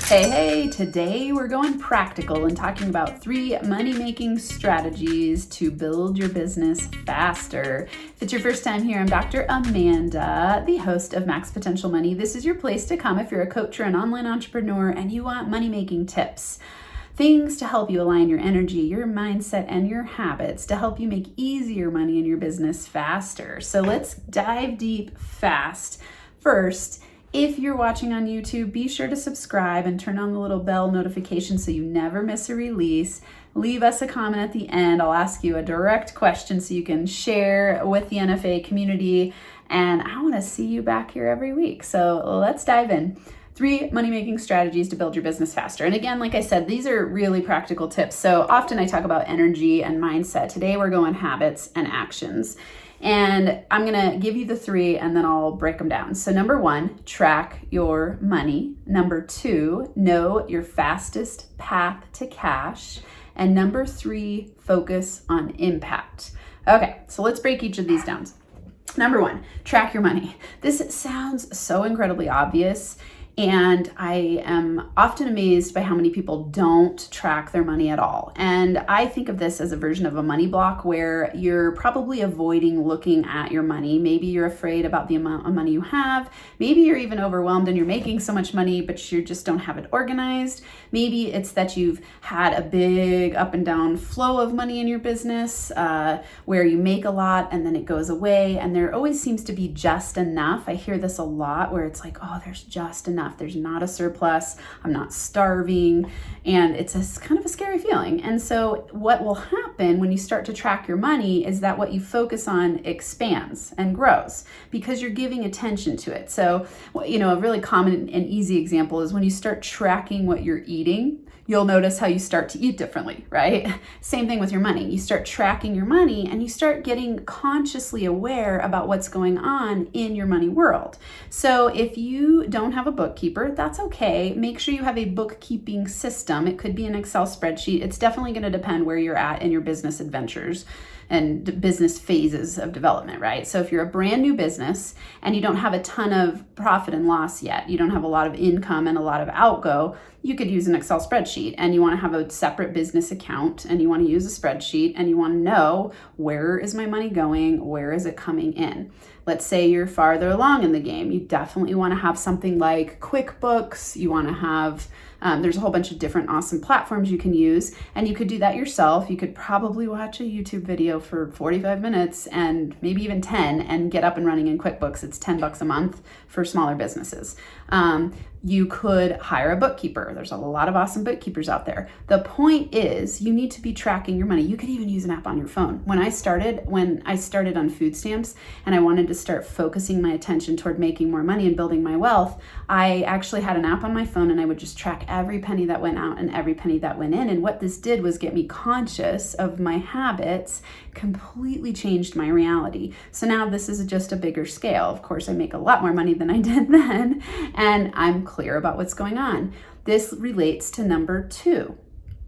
Hey, today we're going practical and talking about 3 money-making strategies to build your business faster. If it's your first time here, I'm Dr. Amanda, the host of Max Potential Money. This is your place to come if you're a coach or an online entrepreneur and you want money-making tips. Things to help you align your energy, your mindset, and your habits to help you make easier money in your business faster. So let's dive deep fast. First, if you're watching on YouTube, be sure to subscribe and turn on the little bell notification so you never miss a release. Leave us a comment at the end. I'll ask you a direct question so you can share with the NFA community. And I want to see you back here every week. So let's dive in. 3 money-making strategies to build your business faster. And again, like I said, these are really practical tips. So often I talk about energy and mindset. Today we're going habits and actions. And I'm going to give you the 3 and then I'll break them down. So number 1, track your money. Number 2, know your fastest path to cash. And number 3, focus on impact. Okay, so let's break each of these down. Number 1, track your money. This sounds so incredibly obvious. And I am often amazed by how many people don't track their money at all. And I think of this as a version of a money block where you're probably avoiding looking at your money. Maybe you're afraid about the amount of money you have. Maybe you're even overwhelmed and you're making so much money, but you just don't have it organized. Maybe it's that you've had a big up and down flow of money in your business where you make a lot and then it goes away. And there always seems to be just enough. I hear this a lot where it's like, oh, there's just enough. There's not a surplus. I'm not starving. And it's kind of a scary feeling. And so what will happen when you start to track your money is that what you focus on expands and grows because you're giving attention to it. So, a really common and easy example is when you start tracking what you're eating, you'll notice how you start to eat differently, right? Same thing with your money. You start tracking your money and you start getting consciously aware about what's going on in your money world. So if you don't have a bookkeeper, that's okay. Make sure you have a bookkeeping system. It could be an Excel spreadsheet. It's definitely going to depend where you're at in your business adventures and business phases of development, right? So if you're a brand new business and you don't have a ton of profit and loss yet, you don't have a lot of income and a lot of outgo, you could use an Excel spreadsheet and you want to have a separate business account and you want to use a spreadsheet and you want to know, where is my money going? Where is it coming in? Let's say you're farther along in the game. You definitely want to have something like QuickBooks. You want to have, there's a whole bunch of different awesome platforms you can use, and you could do that yourself. You could probably watch a YouTube video for 45 minutes and maybe even 10 and get up and running in QuickBooks. It's $10 a month for smaller businesses. You could hire a bookkeeper. There's a lot of awesome bookkeepers out there. The point is you need to be tracking your money. You could even use an app on your phone. When I started on food stamps and I wanted to start focusing my attention toward making more money and building my wealth, I actually had an app on my phone and I would just track every penny that went out and every penny that went in. And what this did was get me conscious of my habits, completely changed my reality. So now this is just a bigger scale. Of course, I make a lot more money than I did then, and I'm clear about what's going on. This relates to number 2.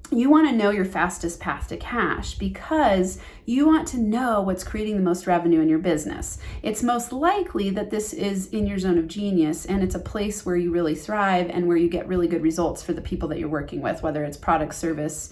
You want to know your fastest path to cash because you want to know what's creating the most revenue in your business. It's most likely that this is in your zone of genius and it's a place where you really thrive and where you get really good results for the people that you're working with, whether it's product, service,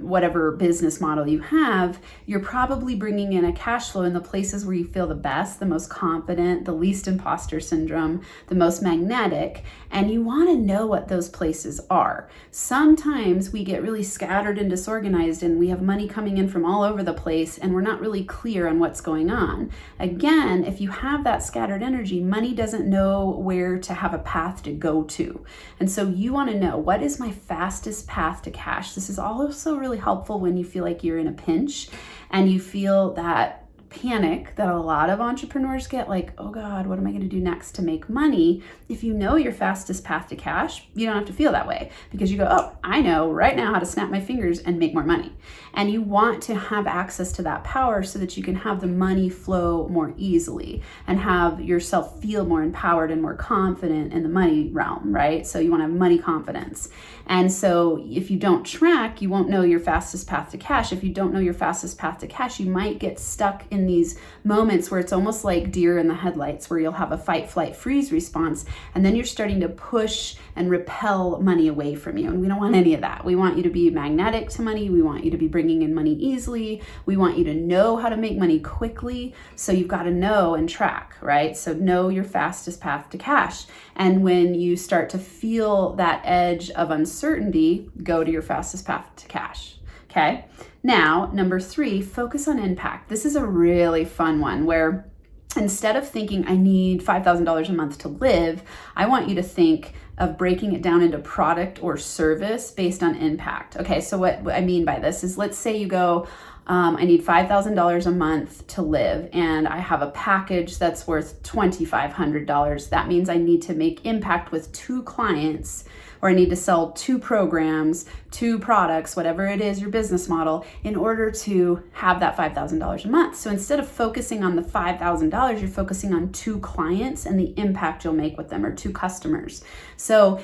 whatever business model you have. You're probably bringing in a cash flow in the places where you feel the best, the most confident, the least imposter syndrome, the most magnetic, and you want to know what those places are. Sometimes we get really scattered and disorganized and we have money coming in from all over the place and we're not really clear on what's going on. Again, if you have that scattered energy, money doesn't know where to have a path to go to. And so you want to know, what is my fastest path to cash? This is also really helpful when you feel like you're in a pinch and you feel that panic that a lot of entrepreneurs get, like, oh God, what am I going to do next to make money? If you know your fastest path to cash, you don't have to feel that way because you go, oh, I know right now how to snap my fingers and make more money. And you want to have access to that power so that you can have the money flow more easily and have yourself feel more empowered and more confident in the money realm, right? So you want to have money confidence. And so if you don't track, you won't know your fastest path to cash. If you don't know your fastest path to cash, you might get stuck in in these moments where it's almost like deer in the headlights, where you'll have a fight, flight, freeze response, and then you're starting to push and repel money away from you. And we don't want any of that. We want you to be magnetic to money. We want you to be bringing in money easily. We want you to know how to make money quickly. So you've got to know and track, right? So know your fastest path to cash. And when you start to feel that edge of uncertainty, go to your fastest path to cash. Okay. Now, number 3, focus on impact. This is a really fun one where instead of thinking I need $5,000 a month to live, I want you to think of breaking it down into product or service based on impact. Okay, so what I mean by this is, let's say you go, I need $5,000 a month to live, and I have a package that's worth $2,500. That means I need to make impact with 2 clients, or I need to sell 2 programs, 2 products, whatever it is, your business model, in order to have that $5,000 a month. So instead of focusing on the $5,000, you're focusing on 2 clients and the impact you'll make with them, or 2 customers. So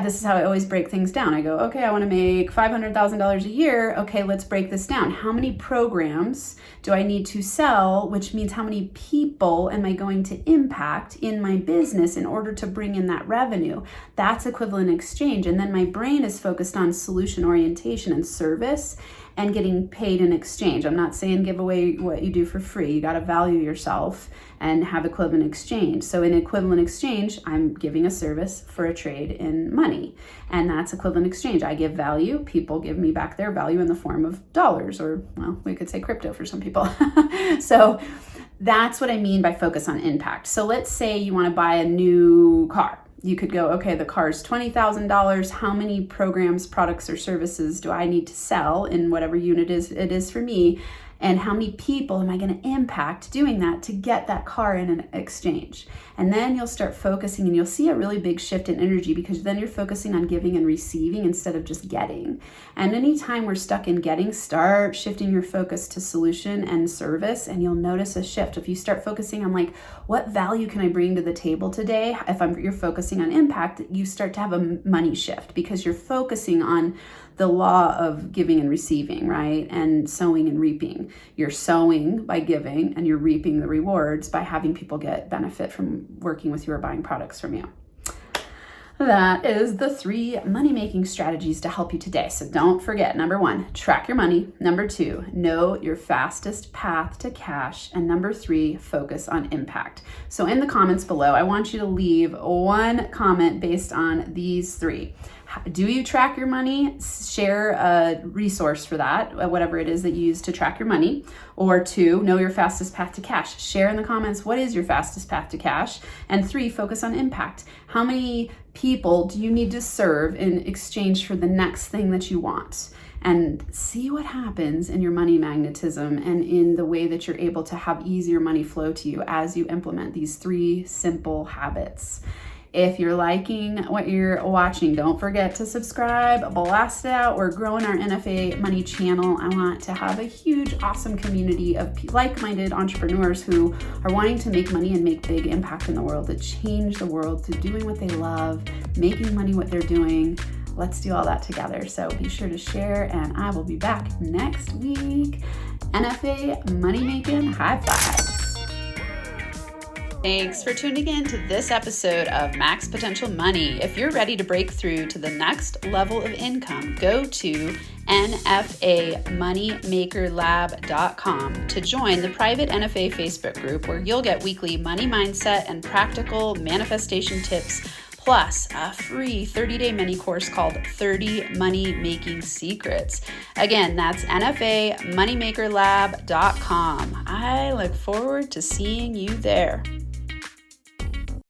this is how I always break things down. I go, okay, I want to make $500,000 a year. Okay, let's break this down. How many programs do I need to sell, which means how many people am I going to impact in my business in order to bring in that revenue? That's equivalent exchange. And then my brain is focused on solution orientation and service and getting paid in exchange. I'm not saying give away what you do for free. You got to value yourself and have equivalent exchange. So in equivalent exchange, I'm giving a service for a trade in money. And that's equivalent exchange. I give value, people give me back their value in the form of dollars, or, well, we could say crypto for some people. So that's what I mean by focus on impact. So let's say you want to buy a new car. You could go, okay, the car's $20,000. How many programs, products, or services do I need to sell in whatever unit it is for me? And how many people am I going to impact doing that to get that car in an exchange? And then you'll start focusing, and you'll see a really big shift in energy, because then you're focusing on giving and receiving instead of just getting. And anytime we're stuck in getting, start shifting your focus to solution and service, and you'll notice a shift. If you start focusing on, like, what value can I bring to the table today? You're focusing on impact, you start to have a money shift, because you're focusing on the law of giving and receiving, right? And sowing and reaping. You're sowing by giving, and you're reaping the rewards by having people get benefit from working with you or buying products from you. That is the 3 money-making strategies to help you today. So don't forget, number 1, track your money. Number 2, know your fastest path to cash. And number 3, focus on impact. So in the comments below, I want you to leave 1 comment based on these 3. Do you track your money? Share a resource for that, whatever it is that you use to track your money. Or 2, know your fastest path to cash. Share in the comments, what is your fastest path to cash? And 3, focus on impact. How many people do you need to serve in exchange for the next thing that you want? And see what happens in your money magnetism and in the way that you're able to have easier money flow to you as you implement these 3 simple habits. If you're liking what you're watching, don't forget to subscribe, blast it out. We're growing our NFA Money channel. I want to have a huge, awesome community of like-minded entrepreneurs who are wanting to make money and make big impact in the world, to change the world, to doing what they love, making money what they're doing. Let's do all that together. So be sure to share, and I will be back next week. NFA Money Making High Fives. Thanks for tuning in to this episode of Max Potential Money. If you're ready to break through to the next level of income, go to nfamoneymakerlab.com to join the private NFA Facebook group, where you'll get weekly money mindset and practical manifestation tips, plus a free 30-day mini course called 30 Money Making Secrets. Again, that's nfamoneymakerlab.com. I look forward to seeing you there.